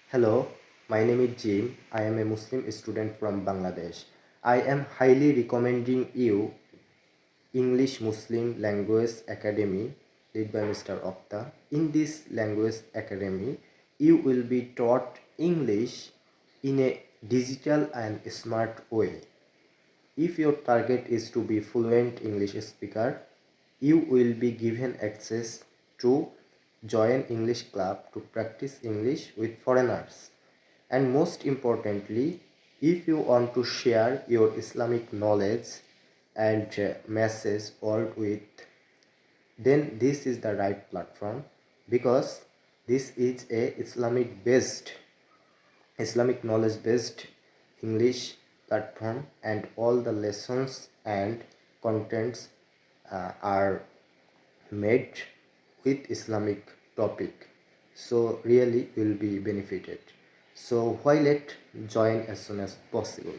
Hello, my name is Jim. I am a Muslim student from Bangladesh. I am highly recommending you English Muslim Language Academy led by Mr. Okta. In this language academy, you will be taught English in a digital and smart way. If your target is to be fluent English speaker, you will be given access to join English club to practice English with foreigners. And most importantly, if you want to share your Islamic knowledge and message world with, then this is the right platform because this is a Islamic knowledge based English platform, and all the lessons and contents are made with Islamic topic. So really will be benefited. So why not join as soon as possible?